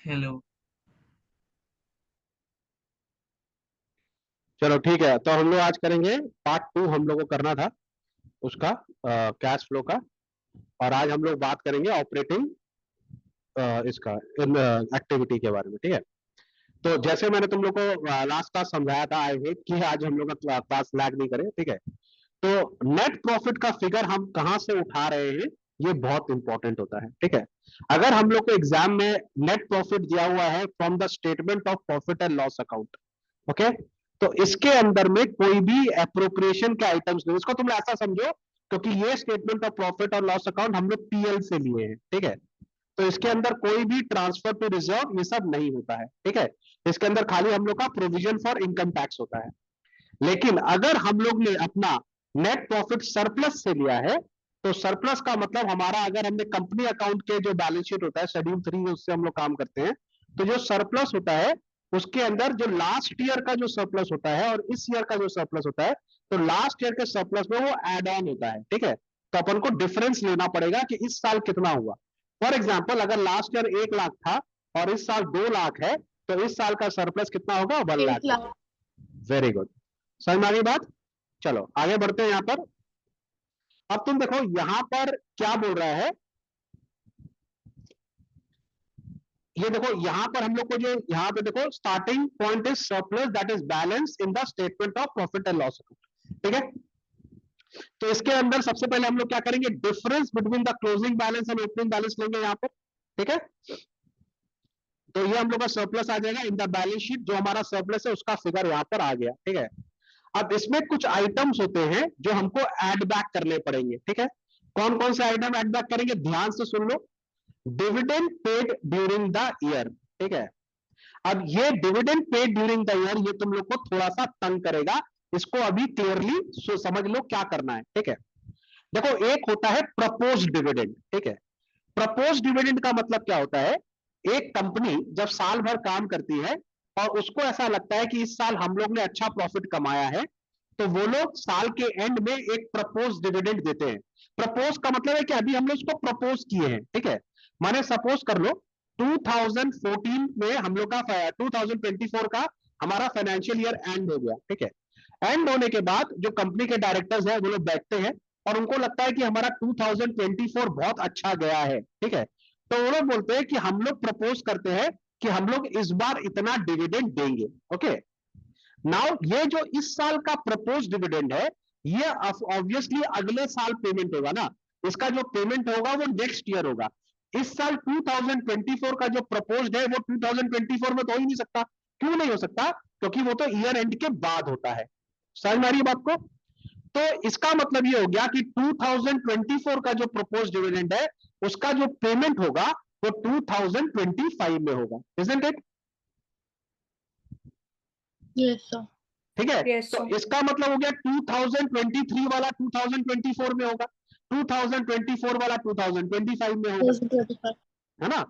Hello. चलो ठीक है, तो हम लोग आज करेंगे पार्ट टू। हम लोग को करना था उसका कैश फ्लो का। और आज हम लोग बात करेंगे ऑपरेटिंग इसका एक्टिविटी के बारे में। ठीक है, तो जैसे मैंने तुम लोग को लास्ट क्लास समझाया था, आई होप कि आज हम लोग का क्लास लैग नहीं करें। ठीक है, तो नेट प्रॉफिट का फिगर हम कहां से उठा रहे हैं, ये बहुत इंपॉर्टेंट होता है। ठीक है, अगर हम लोग को एग्जाम में नेट प्रॉफिट दिया हुआ है from the statement of profit and loss account, okay, तो इसके अंदर में कोई भी अप्रोप्रिएशन के आइटम्स नहीं। इसको तुम ऐसा समझो, क्योंकि ये स्टेटमेंट ऑफ प्रॉफिट और लॉस अकाउंट हम लोग पीएल से लिए हैं। ठीक है, तो इसके अंदर कोई भी ट्रांसफर टू रिजर्व ये सब नहीं होता है। ठीक है, इसके अंदर खाली हम लोग का प्रोविजन फॉर इनकम टैक्स होता है। लेकिन अगर हम लोग ने अपना नेट प्रॉफिट सरप्लस से लिया है, तो सरप्लस का मतलब हमारा, अगर हमने कंपनी अकाउंट के जो बैलेंस शीट होता है शेड्यूल 3, उससे हम लोग काम करते हैं, तो जो सरप्लस होता है उसके अंदर जो लास्ट ईयर का जो सरप्लस होता है और इस ईयर का जो सरप्लस होता है, तो लास्ट ईयर के सरप्लस में वो एड ऑन होता है। ठीक है, तो अपन को डिफरेंस लेना पड़ेगा कि इस साल कितना हुआ। फॉर एग्जाम्पल, अगर लास्ट ईयर 1 लाख था और इस साल 2 लाख है, तो इस साल का सरप्लस कितना होगा? 1 लाख 1 लाख। होगा। वेरी गुड, समझ में आ गई बात। चलो आगे बढ़ते हैं यहाँ पर। अब तुम देखो यहां पर क्या बोल रहा है। ये देखो यहां पर हम लोग को जो यहां पे देखो starting point is surplus that is balance in the statement of profit and loss account. ठीक है, तो इसके अंदर सबसे पहले हम लोग क्या करेंगे? Difference between the closing balance and opening balance लेंगे यहां पर। ठीक है, तो ये हम लोग का सरप्लस आ जाएगा इन द बैलेंस शीट। जो हमारा सरप्लस है उसका फिगर यहां पर आ गया। ठीक है, अब इसमें कुछ आइटम्स होते हैं जो हमको एड बैक करने पड़ेंगे। ठीक है, कौन कौन से आइटम एड बैक करेंगे? ध्यान से सुन लो। Dividend paid during the year. ठीक है, अब ये dividend paid during the year ये तुम लोग को थोड़ा सा तंग करेगा। इसको अभी क्लियरली समझ लो क्या करना है। ठीक है, देखो एक होता है प्रपोज डिविडेंड। ठीक है, प्रपोज डिविडेंड का मतलब क्या होता है? एक कंपनी जब साल भर काम करती है और उसको ऐसा लगता है कि इस साल हम लोग ने अच्छा प्रॉफिट कमाया है, तो वो लोग साल के एंड में एक प्रपोज डिविडेंड देते हैं। प्रपोज का मतलब है कि अभी हम लोग इसको प्रपोज किए हैं। ठीक है, माने सपोज कर लो 2014 में हम लोग का 2024 का हमारा फाइनेंशियल ईयर एंड हो गया। ठीक है, एंड होने के बाद जो कंपनी के डायरेक्टर्स हैं वो लोग बैठते हैं और उनको लगता है कि हमारा 2024 बहुत अच्छा गया है। ठीक है, तो वो लोग बोलते हैं कि हम लोग प्रपोज करते हैं कि हम लोग इस बार इतना डिविडेंड देंगे। ओके, नाउ ये जो इस साल का प्रपोज डिविडेंड है, ये ऑब्वियसली अगले साल पेमेंट होगा ना। इसका जो पेमेंट होगा वो नेक्स्ट ईयर होगा। इस साल 2024 का जो प्रपोज्ड है वो 2024 में तो हो ही नहीं सकता। क्यों नहीं हो सकता? क्योंकि वो तो ईयर एंड के बाद होता है। समझ में आ रही है बात को? तो इसका मतलब ये हो गया कि 2024 का जो प्रपोज डिविडेंड है उसका जो पेमेंट होगा वो 2025 में होगा। Isn't it? Yes sir. ठीक है, यस तो सर। इसका मतलब हो गया 2023 वाला 2024 में होगा, 2024 वाला 2025 में होगा। 2025। है ना?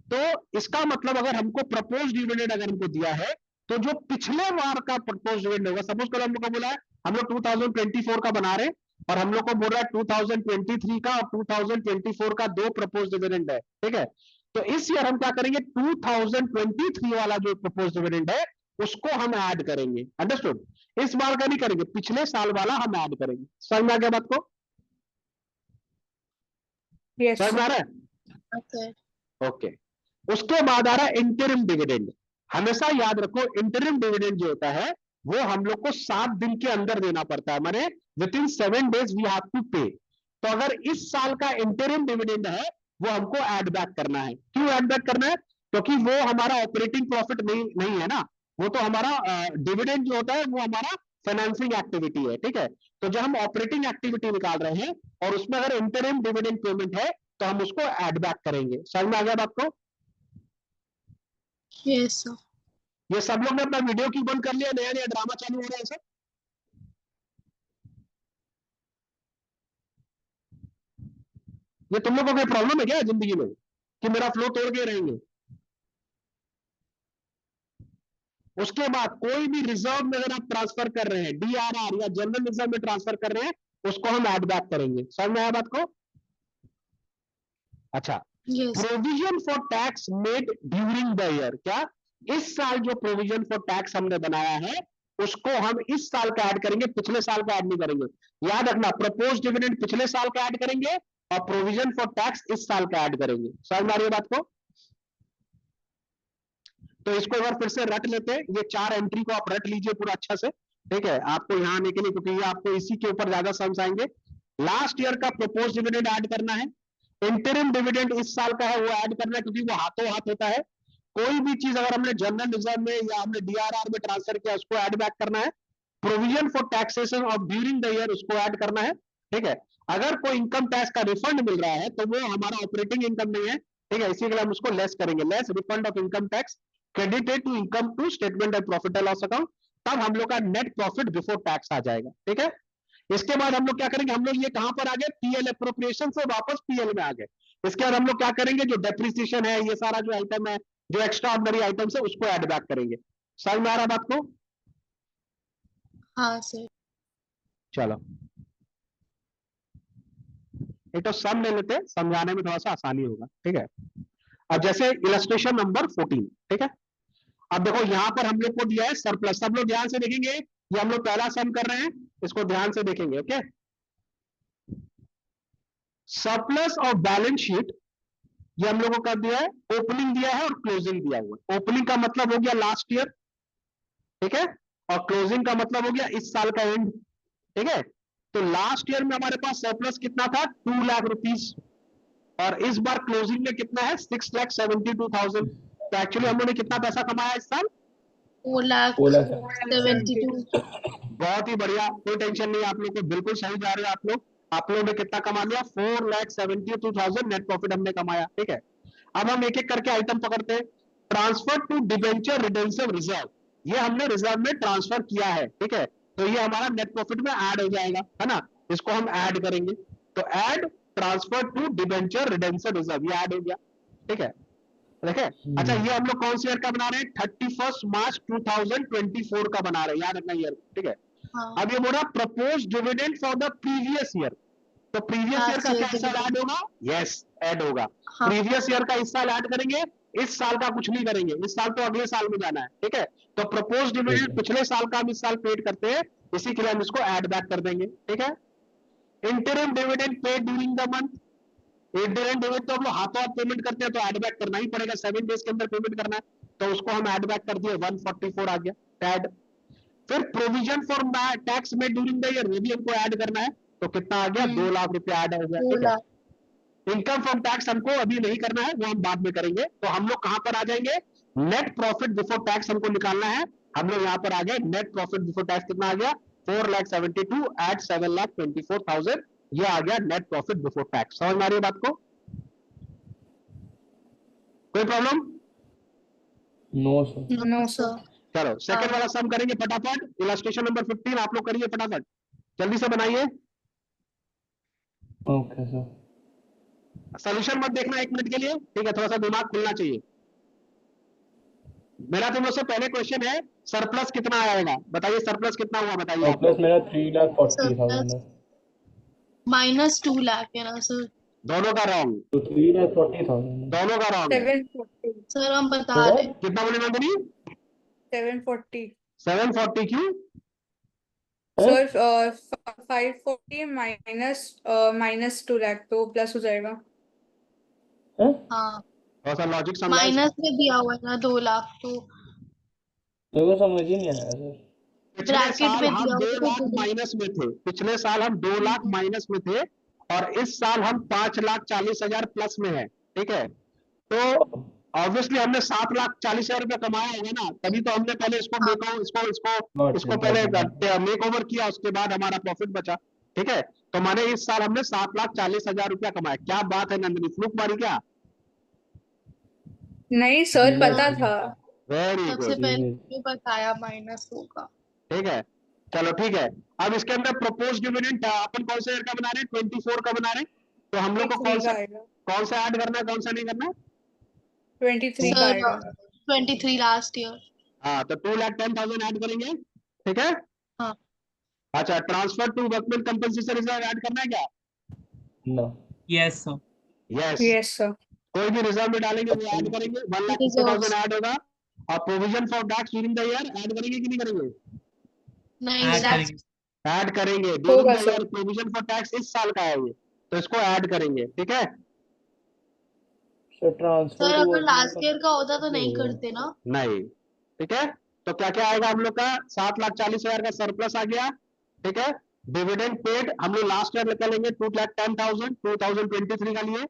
तो इसका मतलब अगर हमको प्रपोज डिविडेंड अगर हमको दिया है, तो जो पिछले बार का प्रपोज डिविडेंड होगा, सपोज करो हम लोग को बोला है हम लोग 2024 का बना रहे हैं और हम लोग को बोल रहा है 2023 का और 2024 का दो प्रपोज डिविडेंड है। ठीक है, तो इस ईयर हम क्या करेंगे? 2023 वाला जो प्रपोज डिविडेंड है उसको हम ऐड करेंगे। अंडरस्टूड? इस बार का नहीं करेंगे, पिछले साल वाला हम ऐड करेंगे। समझ में आ गया बात को? यस समझ में सर। आ रहा है? ओके। ओके, उसके बाद आ रहा है इंटरिम डिविडेंड। हमेशा याद रखो इंटरिम डिविडेंड जो होता है वो हम लोग को 7 दिन के अंदर देना पड़ता है, माने within 7 days we have to pay. तो अगर इस साल का इंटरिम डिविडेंड है वो हमको ऐड बैक करना है। क्यों ऐड बैक करना है? क्योंकि वो हमारा ऑपरेटिंग प्रॉफिट नहीं है ना, वो तो हमारा डिविडेंड जो होता है वो हमारा फाइनेंसिंग एक्टिविटी है। ठीक है, तो जब हम ऑपरेटिंग एक्टिविटी निकाल रहे हैं और उसमें अगर इंटरिम डिविडेंड पेमेंट है तो हम उसको ऐड बैक करेंगे। समझ में आ गया बात को? Yes sir. ये सब लोग ने अपना वीडियो क्यों बंद कर लिया? नया नया ड्रामा चालू हो रहा है सब। ये तुम लोग को कोई प्रॉब्लम है क्या जिंदगी में कि मेरा फ्लो तोड़ के रहेंगे? उसके बाद कोई भी रिजर्व में अगर आप ट्रांसफर कर रहे हैं, डीआरआर या जनरल रिजर्व में ट्रांसफर कर रहे हैं, उसको हम ऐड बैक करेंगे। समझ में आया बात को? अच्छा, Yes. Provision for tax made during the year, क्या इस साल जो प्रोविजन फॉर टैक्स हमने बनाया है उसको हम इस साल का ऐड करेंगे, पिछले साल का ऐड नहीं करेंगे। याद रखना, प्रपोज डिविडेंड पिछले साल का ऐड करेंगे और प्रोविजन फॉर टैक्स इस साल का ऐड करेंगे। समझ में आ रही है बात को? तो इसको एक बार फिर से रट लेते हैं, ये 4 एंट्री को आप रट लीजिए पूरा अच्छा से, ठीक है, आपको यहाँ आने के लिए, क्योंकि ये आपको इसी के ऊपर ज्यादा समझ आएंगे। लास्ट ईयर का प्रपोज डिविडेंड ऐड करना है, इंटरिम डिविडेंड इस साल का है वो ऐड करना है, क्योंकि वो हाथों हाथ होता है। कोई भी चीज अगर हमने जनरल रिजर्व में या हमने डीआरआर में ट्रांसफर किया उसको ऐड बैक करना है। Provision for taxation of during the year उसको ऐड करना है, ठीक है। अगर कोई इनकम टैक्स का रिफंड मिल रहा है तो वो हमारा ऑपरेटिंग इनकम नहीं है, ठीक है, इसी के लिए हम उसको लेस करेंगे, less refund of income tax credited to income to statement of profit and loss account, तब हम लोग का नेट प्रॉफिट बिफोर टैक्स आ जाएगा, ठीक है। इसके बाद हम लोग क्या करेंगे, हम लोग ये कहां पर आ गए, पीएल एप्रोप्रिएशन से वापस पीएल में आ गए। इसके बाद हम लोग क्या करेंगे, जो डेप्रिसिएशन है, ये सारा जो आइटम है, जो एक्स्ट्रा ऑर्डिनरी आइटम्स है, उसको ऐड बैक करेंगे। समझ में आ रहा बात को? हाँ सर। चलो एक तो सम ले लेते हैं, समझाने में थोड़ा सा आसानी होगा, ठीक है। अब जैसे इलस्ट्रेशन नंबर 14, ठीक है। अब देखो यहां पर हम लोग को दिया है सरप्लस, सब लोग ध्यान से देखेंगे, ये हम लोग पहला सम कर रहे हैं, इसको ध्यान से देखेंगे, okay. Surplus of balance sheet, ये हम लोग को कर दिया है, ओपनिंग दिया है और क्लोजिंग दिया हुआ है। ओपनिंग का मतलब हो गया लास्ट ईयर, ठीक है, और क्लोजिंग का मतलब हो गया इस साल का एंड, ठीक है। तो लास्ट ईयर में हमारे पास सरप्लस कितना था, 2 लाख रुपीस, और इस बार क्लोजिंग में कितना है, 6,72,000। तो एक्चुअली हम लोगों ने कितना पैसा कमाया इस साल, 4,72,000। बहुत ही बढ़िया, कोई टेंशन नहीं, आप लोग को बिल्कुल सही जा रहे हो आप लोग। आप लोगों ने कितना कमा लिया, 4,72,000 नेट प्रॉफिट हमने कमाया, ठीक है। अब हम एक एक करके आइटम पकड़ते हैं। Transfer to debenture redemption reserve, ये हमने रिजर्व में ट्रांसफर किया है, ठीक है, तो ये हमारा नेट प्रॉफिट में ऐड हो जाएगा, है ना, इसको हम ऐड करेंगे। तो add transfer to debenture redemption reserve, ये ऐड हो गया, ठीक है, देखे। अच्छा ये हम लोग कौन से ईयर का बना रहे हैं, 31 मार्च 2024 का बना रहे हैं, याद रखना ईयर, ठीक है। हाँ। अब ये बोल रहा propose dividend for the previous year, तो प्रीवियस ईयर का क्या इस साल ऐड होगा, यस ऐड होगा। हाँ। प्रीवियस ईयर का इस साल ऐड करेंगे, इस साल का कुछ नहीं करेंगे, इस साल तो अगले साल में जाना है, ठीक है। तो प्रपोज डिविडेंड पिछले साल का हम इस साल पेड करते हैं, इसी के लिए हम इसको ऐड बैक कर देंगे, ठीक है। Interim dividend paid during the month, interim dividend तो हम लोग हाथों हाथ पेमेंट करते हैं, तो ऐड बैक करना ही पड़ेगा, 7 डेज के अंदर पेमेंट करना है, तो उसको हम ऐड बैक कर दिए, 144 आ गया ऐड। फिर प्रोविजन फॉर टैक्स में ड्यूरिंग द ईयर, वो भी हमको ऐड करना है, तो कितना आ गया, 2 लाख रुपए ऐड हो गया, ठीक है। इनकम फ्रॉम टैक्स हमको अभी नहीं करना है, वो हम बाद में करेंगे। तो हम लोग कहां पर आ जाएंगे, नेट प्रॉफिट बिफोर टैक्स हमको निकालना है, हम लोग यहां पर आ गए, नेट प्रॉफिट बिफोर टैक्स कितना आ गया, 4,72,000 एट 7,24,000, ये आ गया नेट प्रॉफिट बिफोर टैक्स। समझ में आ रही है बात को, कोई problem? No sir. No sir. चलो सेकंड वाला सम करेंगे फटाफट, इलस्ट्रेशन नंबर 15 आप लोग करिए फटाफट, जल्दी से बनाइए। Okay sir. सोल्यूशन मत देखना 1 मिनट के लिए, ठीक है, थोड़ा सा दिमाग खुलना चाहिए। मेरा तुम लोग से पहले क्वेश्चन है, सरप्लस कितना आएगा, बताइए सरप्लस कितना हुआ, बताइए आप। सरप्लस मेरा 3,40,000 है। -2 लाख है ना सर? दोनों का रॉन्ग, तो 3,40,000 है। दोनों का रॉन्ग है। 740। सर हम बता रहे हैं। कितना बोले नंदनी, 740 740 क्यों, सर। 540 -2 लाख तो प्लस हो जाएगा। हैं? हाँ थोड़ा सा लॉजिक समझाइए। माइनस में दिया हुआ है ना 2 लाख, तो मेरे को समझ ही नहीं आया सर। पिछले ब्रैकेट साल में हम दिया 2 हुआ लाख है। माइनस में थे, पिछले साल हम 2 लाख माइनस में थे, और इस साल हम 5,40,000 प्लस में है, ठीक है। तो ऑब्वियसली हमने 7,40,000 रुपया कमाया होगा ना, तभी तो हमने पहले इसको हाँ। इसको पहले मेक ओवर किया, उसके बाद हमारा प्रॉफिट बचा, ठीक है। तो माने इस साल हमने 7,40,000 रुपया कमाया, क्या बात है नंदनी, फ्लूक मारी क्या? नहीं सर पता था, वेरी सबसे गुड, पहले बताया माइनस होगा। ठीक है, चलो ठीक है। अब इसके अंदर प्रपोज डिविडेंड अपन कौन से ईयर का बना रहे हैं, 24 का बना रहे हैं, तो हम लोग को कौन सा ऐड करना है, कौन सा नहीं करना है, 23 का आएगा। 23 लास्ट ईयर। हाँ, तो 2,10,000 ऐड करेंगे, ठीक है। हाँ। अच्छा transfer to workman compensation reserve add करना है क्या, no. Yes sir. Yes, yes sir. कोई भी रिजर्व में डालेंगे वो ऐड करेंगे, 1,50,000 ऐड होगा। और provision for tax during the year add करेंगे कि नहीं करेंगे? नहीं ऐड सर। करेंगे। ऐड करेंगे। ड्यूरिंग होगा the sir. Year provision for tax इस साल का है ये, तो इसको ऐड करेंगे, ठीक है। सर ट्रांसफर सर टू अगर वर्किंग लास्ट ईयर का होता तो नहीं करते ना। नहीं, ठीक है। तो क्या क्या आएगा हम लोग का? 7,40,000 का सरप्लस आ गया, ठीक है। डिविडेंड पेड हम लोग लास्ट ईयर निकालेंगे 2,10,000 2023 का लिए,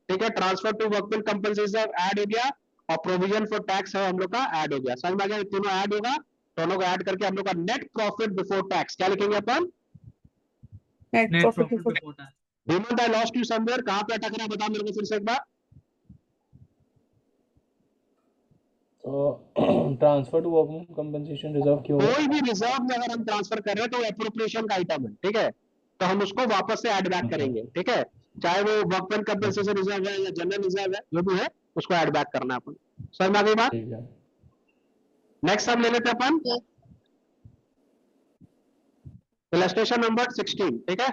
ठीक है। Transfer to workman compensation add हो गया, और प्रोविजन फॉर टैक्स है हम लोग का ऐड हो गया। समझ में आ गया? तीनों ऐड होगा, दोनों को ऐड करके हम लोग का नेट प्रॉफिट बिफोर टैक्स क्या लिखेंगे अपन? Net net profit profit before. Before tax. Hemant, I lost you somewhere, कहां पे अटक रहा बता मेरे को फिर से एक बार। तो transfer to working compensation reserve क्यों होगा? कोई भी रिजर्व में अगर हम ट्रांसफर कर रहे हैं तो एप्रोप्रिएशन का आइटम है, ठीक है। तो हम उसको वापस से ऐड बैक करेंगे, ठीक है। चाहे वो वर्कमैन कंपनसेशन रिजर्व है या जनरल रिजर्व है, जो भी है उसको ऐड बैक करना है अपन। समझ में आ गई बात? ठीक है। नेक्स्ट हम ले लेते हैं अपन इलस्ट्रेशन नंबर 16, ठीक है।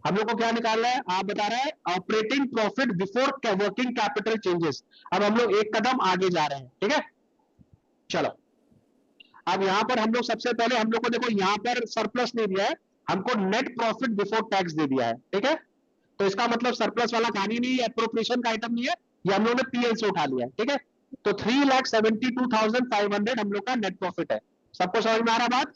हम लोग को क्या निकालना है? आप बता रहे हैं operating profit before working capital changes. अब हम लोग एक कदम आगे जा रहे हैं, ठीक है। चलो, अब यहां पर हम लोग सबसे पहले हम लोग को देखो यहां पर सरप्लस नहीं दिया है, हमको नेट प्रॉफिट बिफोर टैक्स दे दिया है, ठीक है। तो इसका मतलब सरप्लस वाला कहानी नहीं है, एप्रोप्रिएशन का आइटम नहीं है, ये हम लोग ने पीएल से उठा लिया है, ठीक है। तो 3,72,500 हम लोग का नेट प्रॉफिट है। सबको समझ में आ रहा बात?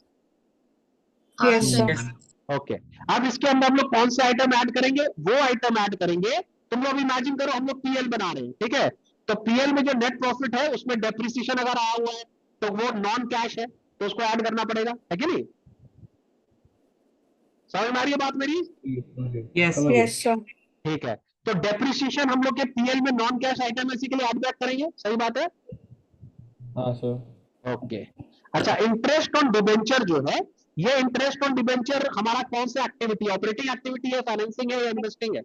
Yes sir. यस। ओके। अब इसके अंदर हम लोग कौन से आइटम ऐड करेंगे? वो आइटम ऐड करेंगे, तुम लोग इमेजिन करो हम लोग पीएल बना रहे हैं, ठीक है। तो पीएल में जो नेट प्रॉफिट है उसमें डेप्रिसिएशन अगर आया हुआ है तो वो नॉन कैश है, तो उसको ऐड करना पड़ेगा, है कि नहीं? समझ में आ रही है बात मेरी? यस। समझ गए। Yes sir. ठीक है। तो डेप्रिसिएशन हम लोग के पीएल में नॉन कैश आइटम है, इसी के लिए ऐड बैक करेंगे, सही बात है? हाँ सर। ओके। अच्छा, इंटरेस्ट ऑन डिबेंचर जो है, ये इंटरेस्ट ऑन डिबेंचर हमारा कौन सा एक्टिविटी? ऑपरेटिंग एक्टिविटी है, फाइनेंसिंग है या इन्वेस्टिंग है?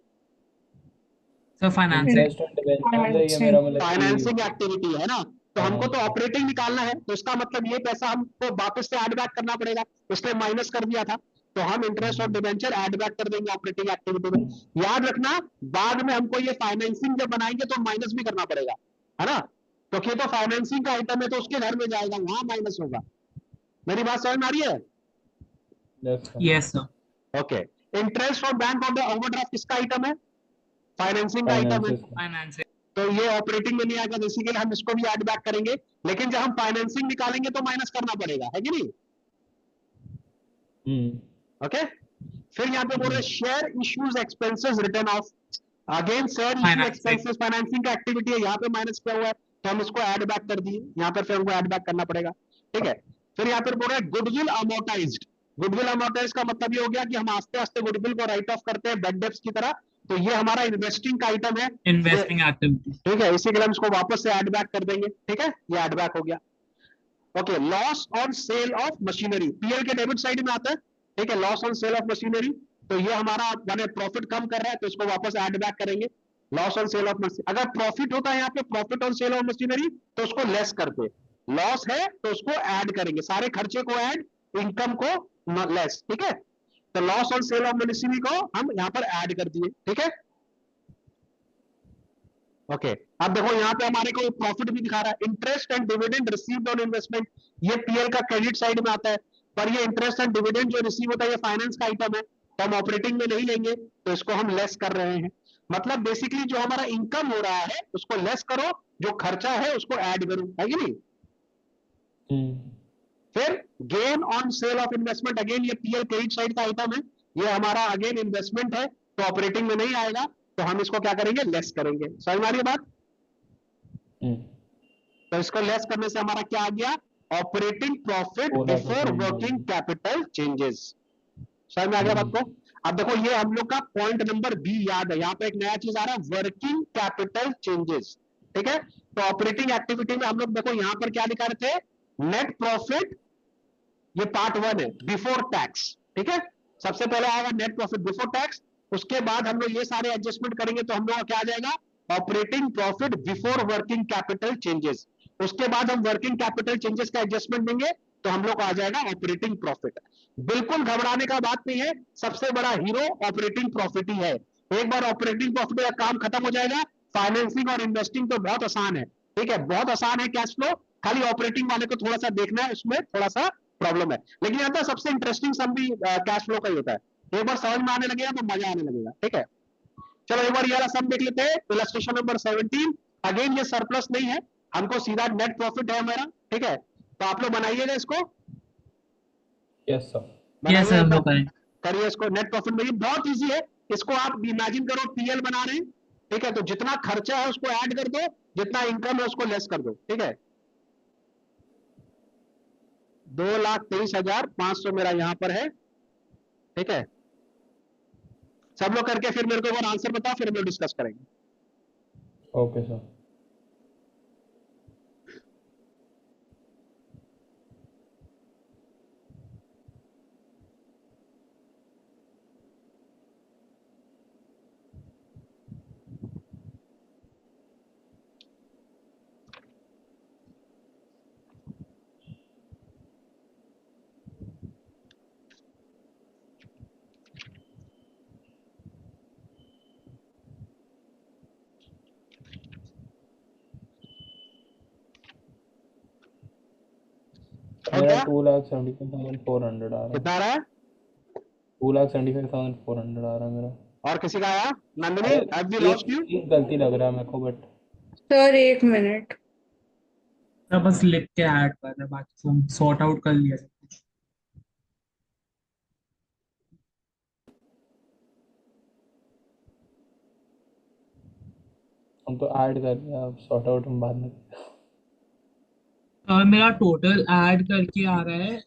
Sir financing. Interest on debenture है, ये मेरा मतलब फाइनेंसिंग कि एक्टिविटी है ना, तो हमको तो ऑपरेटिंग निकालना है, तो इसका मतलब ये पैसा हमको वापस से ऐड बैक करना पड़ेगा, इसलिए माइनस कर दिया था। तो हम interest on debenture add back कर देंगे ऑपरेटिंग एक्टिविटी में। याद रखना, बाद में हमको ये फाइनेंसिंग जब बनाएंगे तो माइनस भी करना पड़ेगा, है ना, क्योंकि तो फाइनेंसिंग का आइटम है तो उसके घर में जाएगा, वहां माइनस होगा। मेरी बात समझ में आ रही है? Yes sir. Okay. Interest on bank on the overdraft किसका आइटम है? फाइनेंसिंग का आइटम है, फाइनेंसिंग। तो ये ऑपरेटिंग में नहीं आएगा, तो इसी के लिए हम इसको भी ऐड बैक करेंगे। लेकिन जब हम फाइनेंसिंग निकालेंगे तो माइनस करना पड़ेगा, है कि नहीं? ओके। फिर यहाँ पे बोल रहे share issues expenses return of, again share issue Financing. Expenses financing का एक्टिविटी है, यहाँ पे माइनस किया हुआ है, तो हम इसको ऐड बैक कर दिए, यहाँ पर फिर हमको ऐड बैक करना पड़ेगा, ठीक है। फिर यहाँ पर बोल रहे गुडविल अमोर्टाइज्ड। गुडविल अमोर्टाइज का मतलब ये हो गया कि हम आस्ते आस्ते गुडविल को राइट ऑफ करते हैं बैड डेब्ट्स की तरह, तो ये हमारा इन्वेस्टिंग का आइटम है, इन्वेस्टिंग एक्टिविटी। ठीक है। इसी के लिए हम इसको वापस से ऐड बैक कर देंगे, ठीक है, ये ऐड बैक हो गया। Okay. Loss on sale of machinery PL के डेबिट साइड में आता है, ठीक है, loss on sale of machinery, तो ये हमारा माने प्रॉफिट कम कर रहा है, तो इसको वापस ऐड बैक करेंगे। Loss on sale of machinery, अगर प्रॉफिट होता है यहाँ पे profit on sale of machinery तो उसको लेस करते, लॉस है तो उसको ऐड करेंगे, सारे खर्चे को ऐड, इनकम को लेस, ठीक है। तो loss on sale of machinery को हम यहाँ पर ऐड कर दिए, ठीक है। ओके। अब देखो यहाँ पे हमारे को प्रॉफिट भी दिखा रहा है, interest and dividend received on investment, ये पीएल का क्रेडिट साइड में आता है, पर ये इंटरेस्ट एंड डिविडेंड जो रिसीव होता है ये फाइनेंस का आइटम है, तो हम ऑपरेटिंग में नहीं लेंगे, तो इसको हम लेस कर रहे हैं। मतलब बेसिकली जो हमारा इनकम हो रहा है उसको लेस करो, जो खर्चा है उसको ऐड करो, है कि नहीं? फिर gain on sale of investment, again ये पीएल क्रेडिट साइड का आइटम है, ये हमारा अगेन इन्वेस्टमेंट है, तो ऑपरेटिंग में नहीं आएगा, तो हम इसको क्या करेंगे? लेस करेंगे। समझ में आ रही है बात? तो इसको लेस करने से हमारा क्या आ गया? Operating profit before working capital changes. समझ में आ गया बात को? अब देखो ये हम लोग का पॉइंट नंबर बी याद है, यहाँ पे एक नया चीज आ रहा है, वर्किंग कैपिटल चेंजेस, ठीक है। तो ऑपरेटिंग एक्टिविटी में हम लोग देखो यहाँ पर क्या लिखा रहे थे? नेट प्रॉफिट, ये पार्ट 1 है, बिफोर टैक्स, ठीक है। सबसे पहले आएगा नेट प्रॉफिट बिफोर टैक्स, उसके बाद हम लोग ये सारे एडजस्टमेंट करेंगे तो हम लोग का क्या आ जाएगा? Operating profit before working capital changes. उसके बाद हम वर्किंग कैपिटल चेंजेस का एडजस्टमेंट देंगे तो हम लोग को आ जाएगा ऑपरेटिंग प्रॉफिट। बिल्कुल घबराने का बात नहीं है, सबसे बड़ा हीरो ऑपरेटिंग प्रॉफिट ही है। एक बार ऑपरेटिंग प्रॉफिट का काम खत्म हो जाएगा, फाइनेंसिंग और इन्वेस्टिंग तो बहुत आसान है, ठीक है, बहुत आसान है कैश फ्लो, खाली ऑपरेटिंग वाले को थोड़ा सा देखना है, उसमें थोड़ा सा प्रॉब्लम है, लेकिन यहाँ तो सबसे इंटरेस्टिंग सम भी कैश फ्लो का ही होता है। एक बार समझ में आने लगेगा तो मजा आने लगेगा, ठीक है। चलो एक बार ये वाला सम देख लेते हैं, इलस्ट्रेशन नंबर 17। अगेन ये सरप्लस नहीं है, हमको सीधा नेट प्रॉफिट है हमारा, ठीक है। तो आप लोग बनाइएगा इसको, यस सर। Yes sir, हम लोग करें। करिए इसको नेट प्रॉफिट में, ये बहुत इजी है। इसको आप इमेजिन करो पीएल बना रहे हैं, ठीक है, तो जितना खर्चा है उसको ऐड कर दो, जितना इनकम है उसको लेस कर दो, ठीक है। 2,23,500 मेरा यहां पर है, ठीक है। सब लोग करके फिर मेरे को एक बार आंसर बताओ, फिर हम लोग डिस्कस करेंगे। Okay sir. मेरा 2,75,400 आ रहा है। कितना आ रहा है? 2,75,400 आ रहा है मेरा। और किसी का आया? Nandini, have we lost you? एक गलती लग रहा है मेरे को, बट सर 1 मिनट। सर बस लिख के ऐड कर रहे, बाकी सब हम सॉर्ट आउट कर लिया सब कुछ। हम तो ऐड कर दिया, अब सॉर्ट आउट हम बाद में। और मेरा टोटल ऐड करके आ रहा है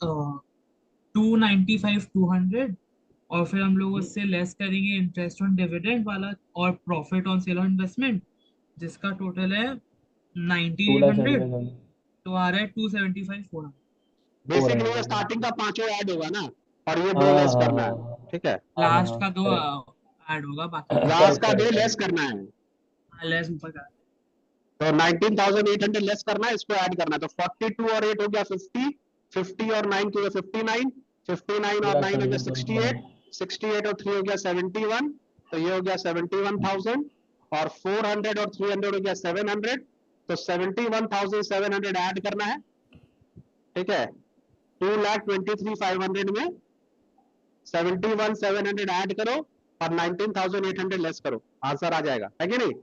295,200, और फिर हम लोग उससे लेस करेंगे इंटरेस्ट ऑन डिविडेंड वाला और profit on sale on investment, जिसका टोटल है 9,800, 2,75,000। तो आ रहा है 275,400। बेसिकली ये 400। स्टार्टिंग का पांचों ऐड होगा ना, और ये दो हाँ लेस हाँ करना है, हाँ ठीक है। लास्ट का दो करेक्ट ऐड होगा, बाकी लास्ट का दो करेक्ट लेस करेक्ट। करना है, लेस ऊपर का। तो 19,800 लेस करना है, इसको ऐड करना है, तो 42 और 8 हो गया 50, 50 और 9 हो गया 59, 59 और 9 हो गया 68, 68 और 3 हो गया 71, तो ये हो गया 71,000, और 400 और 300 हो गया 700, तो 71,700 ऐड करना है, ठीक है। 2,23,500 में 71,700 ऐड करो और 19,800 लेस करो, आंसर आ जाएगा, है कि नहीं?